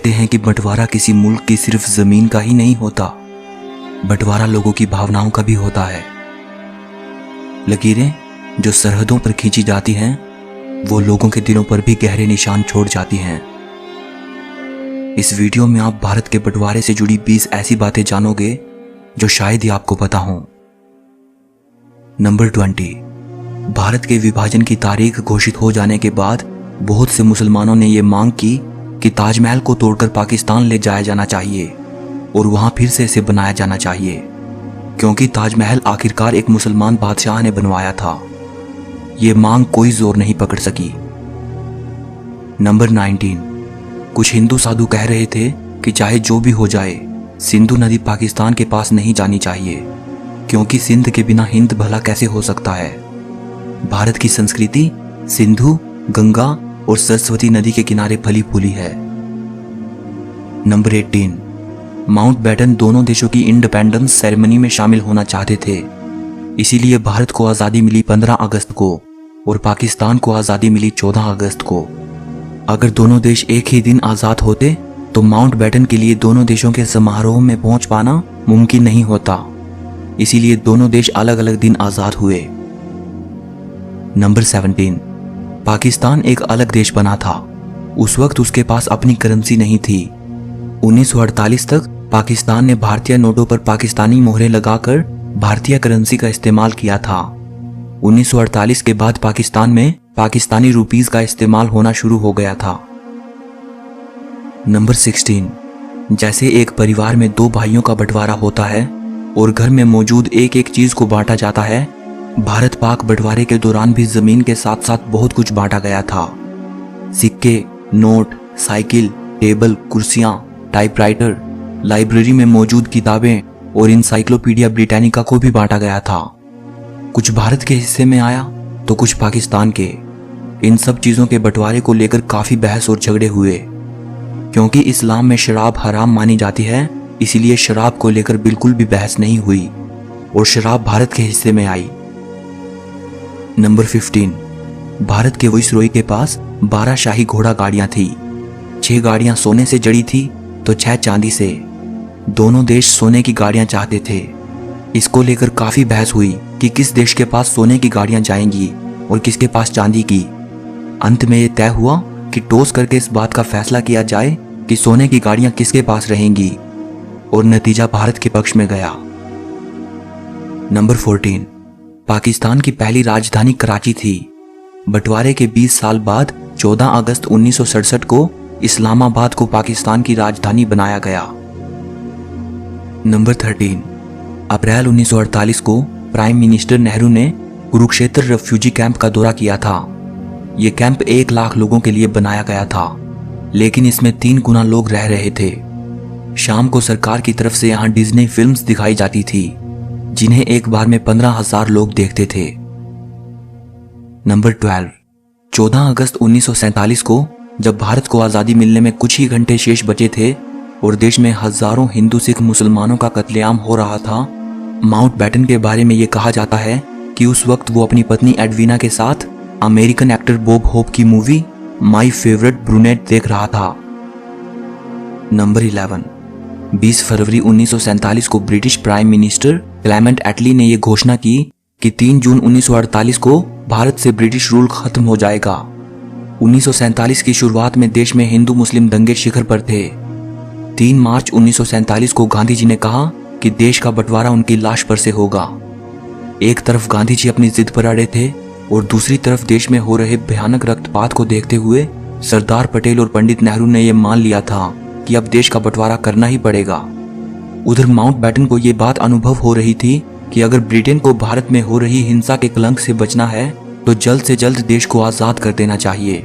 कहते हैं कि बंटवारा किसी मुल्क की सिर्फ जमीन का ही नहीं होता, बंटवारा लोगों की भावनाओं का भी होता है। लकीरें जो सरहदों पर खींची जाती हैं वो लोगों के दिलों पर भी गहरे निशान छोड़ जाती हैं। इस वीडियो में आप भारत के बंटवारे से जुड़ी 20 ऐसी बातें जानोगे जो शायद ही आपको पता हों। नंबर 20, भारत के विभाजन की तारीख घोषित हो जाने के बाद बहुत से मुसलमानों ने यह मांग की कि ताजमहल को तोड़कर पाकिस्तान ले जाया जाना चाहिए और वहां फिर से इसे बनाया जाना चाहिए, क्योंकि ताजमहल आखिरकार एक मुसलमान बादशाह ने बनवाया था। यह मांग कोई जोर नहीं पकड़ सकी। नंबर 19, कुछ हिंदू साधु कह रहे थे कि चाहे जो भी हो जाए सिंधु नदी पाकिस्तान के पास नहीं जानी चाहिए, क्योंकि सिंध के बिना हिंद भला कैसे हो सकता है। भारत की संस्कृति सिंधु, गंगा और सरस्वती नदी के किनारे फली फूली है। नंबर 18, माउंटबेटन दोनों देशों की इंडिपेंडेंस सेरेमनी में शामिल होना चाहते थे, इसीलिए भारत को आज़ादी मिली 15 अगस्त को और पाकिस्तान को आज़ादी मिली 14 अगस्त को। अगर दोनों देश एक ही दिन आज़ाद होते तो माउंटबेटन के लिए दोनों देशों के समारोह में पहुंच पाना मुमकिन नहीं होता, इसीलिए दोनों देश अलग अलग दिन आज़ाद हुए। नंबर 17, पाकिस्तान एक अलग देश बना था। उस वक्त उसके पास अपनी करेंसी नहीं थी। 1948 तक पाकिस्तान ने भारतीय नोटों पर पाकिस्तानी मोहरें लगाकर भारतीय करेंसी का इस्तेमाल किया था। 1948 के बाद पाकिस्तान में पाकिस्तानी रुपीस का इस्तेमाल होना शुरू हो गया था। नंबर 16, जैसे एक परिवार में दो भाइयों का बंटवारा होता है और घर में मौजूद एक एक चीज को बांटा जाता है, भारत पाक बंटवारे के दौरान भी जमीन के साथ साथ बहुत कुछ बांटा गया था। सिक्के, नोट, साइकिल, टेबल, कुर्सियां, टाइपराइटर, लाइब्रेरी में मौजूद किताबें और इंसाइक्लोपीडिया ब्रिटानिका को भी बांटा गया था। कुछ भारत के हिस्से में आया तो कुछ पाकिस्तान के। इन सब चीजों के बंटवारे को लेकर काफी बहस और झगड़े हुए, क्योंकि इस्लाम में शराब हराम मानी जाती है, इसीलिए शराब को लेकर बिल्कुल भी बहस नहीं हुई और शराब भारत के हिस्से में आई। नंबर 15, भारत के वाइसरॉय के पास 12 शाही घोड़ा गाड़ियां थी। 6 गाड़ियां सोने से जड़ी थी तो 6 चांदी से। दोनों देश सोने की गाड़ियां चाहते थे। इसको लेकर काफी बहस हुई कि किस देश के पास सोने की गाड़ियां जाएंगी और किसके पास चांदी की। अंत में यह तय हुआ कि टॉस करके इस बात का फैसला किया जाए कि सोने की गाड़ियां किसके पास रहेंगी, और नतीजा भारत के पक्ष में गया। नंबर 14, पाकिस्तान की पहली राजधानी कराची थी। बंटवारे के 20 साल बाद 14 अगस्त 1967 को इस्लामाबाद को पाकिस्तान की राजधानी बनाया गया। नंबर 13, अप्रैल 1948 को प्राइम मिनिस्टर नेहरू ने कुरुक्षेत्र रेफ्यूजी कैंप का दौरा किया था। यह कैंप 1 लाख लोगों के लिए बनाया गया था, लेकिन इसमें 3 गुना लोग रह रहे थे। शाम को सरकार की तरफ से यहां डिज्नी फिल्म्स दिखाई जाती थी, जिन्हें एक बार में 15,000 लोग देखते थे। नंबर 12, 14 अगस्त 1947 को जब भारत को आज़ादी मिलने में कुछ ही घंटे शेष बचे थे और देश में हजारों हिंदू सिख मुसलमानों का कत्लेआम हो रहा था, माउंटबेटन के बारे में यह कहा जाता है कि उस वक्त वो अपनी पत्नी एडवीना के साथ अमेरिकन एक्टर बॉब होप की मूवी माई फेवरेट ब्रूनेट देख रहा था। नंबर 11, 20 फरवरी 1947 को ब्रिटिश प्राइम मिनिस्टर क्लेमेंट एटली ने यह घोषणा की कि 3 जून 1948 को भारत से ब्रिटिश रूल खत्म हो जाएगा। 1947 की शुरुआत में देश में हिंदू मुस्लिम दंगे शिखर पर थे। 3 मार्च 1947 को गांधी जी ने कहा कि देश का बंटवारा उनकी लाश पर से होगा। एक तरफ गांधी जी अपनी जिद पर अड़े थे और दूसरी तरफ देश में हो रहे भयानक रक्तपात को देखते हुए सरदार पटेल और पंडित नेहरू ने यह मान लिया था कि अब देश का बंटवारा करना ही पड़ेगा। उधर माउंटबेटन को यह बात अनुभव हो रही थी कि अगर ब्रिटेन को भारत में हो रही हिंसा के कलंक से बचना है तो जल्द से जल्द देश को आजाद कर देना चाहिए।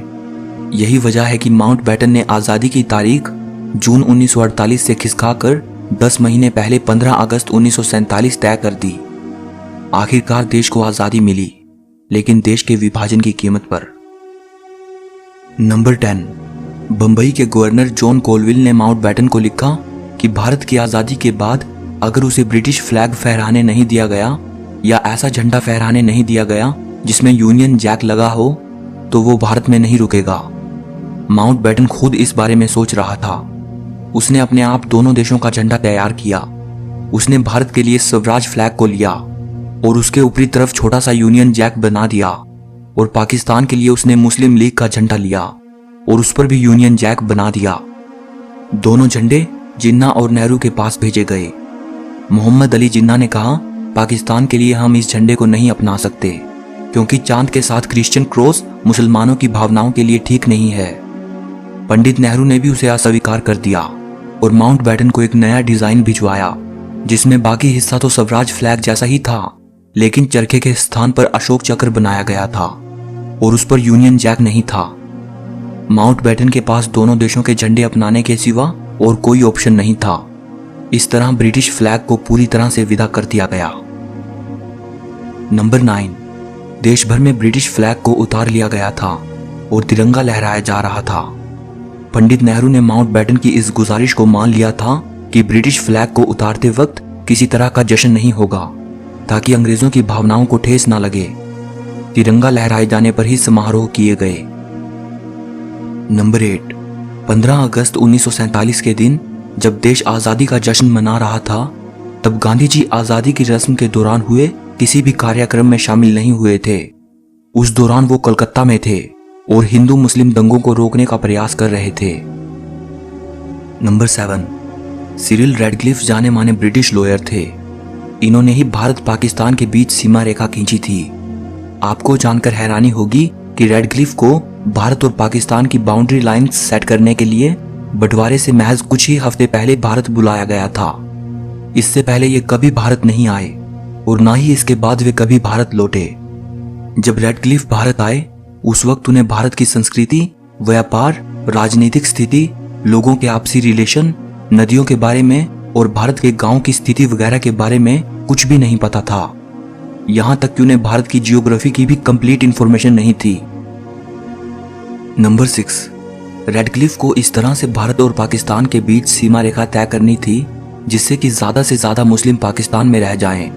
यही वजह है कि माउंटबेटन ने आजादी की तारीख जून 1948 से खिसकाकर 10 महीने पहले 15 अगस्त 1947 तय कर दी। आखिरकार देश को आजादी मिली, लेकिन देश के विभाजन की कीमत पर। नंबर 10, बंबई के गवर्नर जॉन कोलविल ने माउंटबेटन को लिखा कि भारत की आजादी के बाद अगर उसे ब्रिटिश फ्लैग फहराने नहीं दिया गया या ऐसा झंडा फहराने नहीं दिया गया जिसमें यूनियन जैक लगा हो तो वो भारत में नहीं रुकेगा। माउंटबेटन खुद इस बारे में सोच रहा था उसने अपने आप दोनों देशों का झंडा तैयार किया। उसने भारत के लिए स्वराज फ्लैग को लिया और उसके ऊपरी तरफ छोटा सा यूनियन जैक बना दिया, और पाकिस्तान के लिए उसने मुस्लिम लीग का झंडा लिया और उस पर भी यूनियन जैक बना दिया। दोनों झंडे जिन्ना और नेहरू के पास भेजे गए। मोहम्मद अली जिन्ना ने कहा, पाकिस्तान के लिए हम इस झंडे को नहीं अपना सकते क्योंकि चांद के साथ क्रिश्चियन क्रॉस मुसलमानों की भावनाओं के लिए ठीक नहीं है। पंडित नेहरू ने भी उसे अस्वीकार कर दिया और माउंटबेटन को एक नया डिजाइन भिजवाया जिसमें बाकी हिस्सा तो स्वराज फ्लैग जैसा ही था, लेकिन चरखे के स्थान पर अशोक चक्र बनाया गया था और उस पर यूनियन जैक नहीं था। माउंटबेटन के पास दोनों देशों के झंडे अपनाने के सिवा और कोई ऑप्शन नहीं था। इस तरह ब्रिटिश फ्लैग को पूरी तरह से विदा कर दिया गया। नंबर 9, देश भर में ब्रिटिश फ्लैग को उतार लिया गया था और तिरंगा लहराया जा रहा था। पंडित नेहरू ने माउंटबेटन की इस गुजारिश को मान लिया था कि ब्रिटिश फ्लैग को उतारते वक्त किसी तरह का जश्न नहीं होगा ताकि अंग्रेजों की भावनाओं को ठेस ना लगे। तिरंगा लहराए जाने पर ही समारोह किए गए। नंबर 8, 15 अगस्त 1947 के दिन जब देश आजादी का जश्न मना रहा था, तब गांधी जी आजादी की रस्म के दौरान हुए किसी भी कार्यक्रम में शामिल नहीं हुए थे। उस दौरान वो कलकत्ता में थे और हिंदू मुस्लिम दंगों को रोकने का प्रयास कर रहे थे। नंबर 7, सिरिल रैडक्लिफ जाने माने ब्रिटिश लॉयर थे। इन्होंने ही भारत पाकिस्तान के बीच सीमा रेखा खींची थी। आपको जानकर हैरानी होगी कि रैडक्लिफ को भारत और पाकिस्तान की बाउंड्री लाइन सेट करने के लिए बंटवारे से महज कुछ ही हफ्ते पहले भारत बुलाया गया था। इससे पहले ये कभी भारत नहीं आए और ना ही इसके बाद वे कभी भारत लौटे। जब रैडक्लिफ भारत आए उस वक्त उन्हें भारत की संस्कृति, व्यापार, राजनीतिक स्थिति, लोगों के आपसी रिलेशन, नदियों के बारे में और भारत के गांव की स्थिति वगैरह के बारे में कुछ भी नहीं पता था। यहां तक कि उन्हें भारत की जियोग्राफी की भी कंप्लीट इंफॉर्मेशन नहीं थी। नंबर 6, रैडक्लिफ को इस तरह से भारत और पाकिस्तान के बीच सीमा रेखा तय करनी थी जिससे कि ज्यादा से ज्यादा मुस्लिम पाकिस्तान में रह जाएं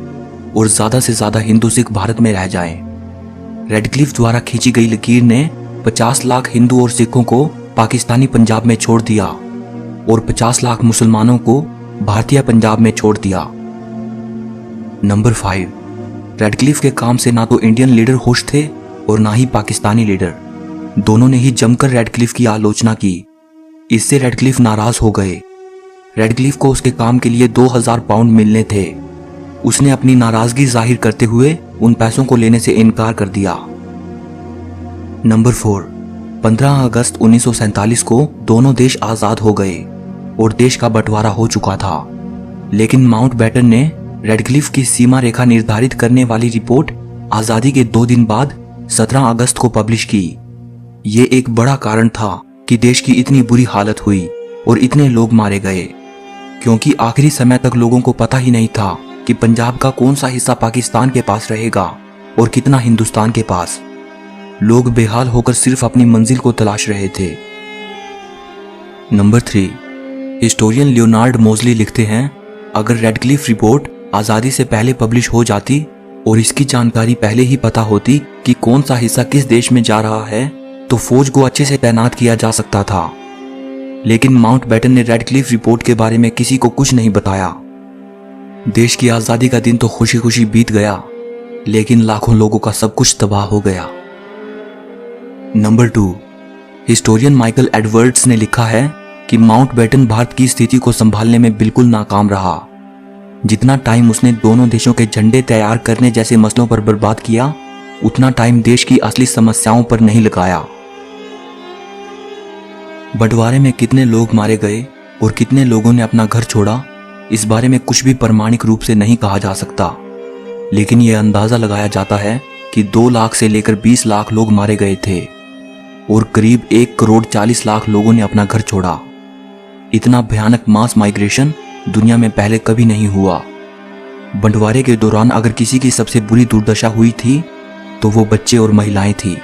और ज्यादा से ज्यादा हिंदू सिख भारत में रह जाएं। रैडक्लिफ द्वारा खींची गई लकीर ने 50 लाख हिंदू और सिखों को पाकिस्तानी पंजाब में छोड़ दिया और 50 लाख मुसलमानों को भारतीय पंजाब में छोड़ दिया। नंबर 5, रैडक्लिफ के काम से ना तो इंडियन लीडर खुश थे और ना ही पाकिस्तानी लीडर। दोनों ने ही जमकर रैडक्लिफ की आलोचना की। इससे रैडक्लिफ नाराज हो गए। रैडक्लिफ को उसके काम के लिए 2000 पाउंड मिलने थे। उसने अपनी नाराजगी जाहिर करते हुए उन पैसों को लेने से इनकार कर दिया। नंबर 4, 15 अगस्त 1947 को दोनों देश आजाद हो गए और देश का बंटवारा हो चुका था। लेकिन माउंटबेटन ने रैडक्लिफ की सीमा रेखा निर्धारित करने वाली रिपोर्ट आजादी के 2 दिन बाद 17 अगस्त को पब्लिश की। ये एक बड़ा कारण था कि देश की इतनी बुरी हालत हुई और इतने लोग मारे गए, क्योंकि आखिरी समय तक लोगों को पता ही नहीं था कि पंजाब का कौन सा हिस्सा पाकिस्तान के पास रहेगा और कितना हिंदुस्तान के पास। लोग बेहाल होकर सिर्फ अपनी मंजिल को तलाश रहे थे। नंबर 3, हिस्टोरियन लियोनार्ड मोजली लिखते हैं, अगर रैडक्लिफ रिपोर्ट आजादी से पहले पब्लिश हो जाती और इसकी जानकारी पहले ही पता होती कि कौन सा हिस्सा किस देश में जा रहा है, तो फौज को अच्छे से तैनात किया जा सकता था। लेकिन माउंटबेटन ने रैडक्लिफ रिपोर्ट के बारे में किसी को कुछ नहीं बताया। देश की आजादी का दिन तो खुशी खुशी बीत गया, लेकिन लाखों लोगों का सब कुछ तबाह हो गया। नंबर 2, हिस्टोरियन माइकल एडवर्ड्स ने लिखा है कि माउंटबेटन भारत की स्थिति को संभालने में बिल्कुल नाकाम रहा। जितना टाइम उसने दोनों देशों के झंडे तैयार करने जैसे मसलों पर बर्बाद किया, उतना टाइम देश की असली समस्याओं पर नहीं लगाया। बंटवारे में कितने लोग मारे गए और कितने लोगों ने अपना घर छोड़ा, इस बारे में कुछ भी प्रमाणिक रूप से नहीं कहा जा सकता, लेकिन यह अंदाजा लगाया जाता है कि 2 लाख से लेकर 20 लाख लोग मारे गए थे और करीब 1 करोड़ 40 लाख लोगों ने अपना घर छोड़ा। इतना भयानक मास माइग्रेशन दुनिया में पहले कभी नहीं हुआ। बंटवारे के दौरान अगर किसी की सबसे बुरी दुर्दशा हुई थी तो वो बच्चे और महिलाएं थी।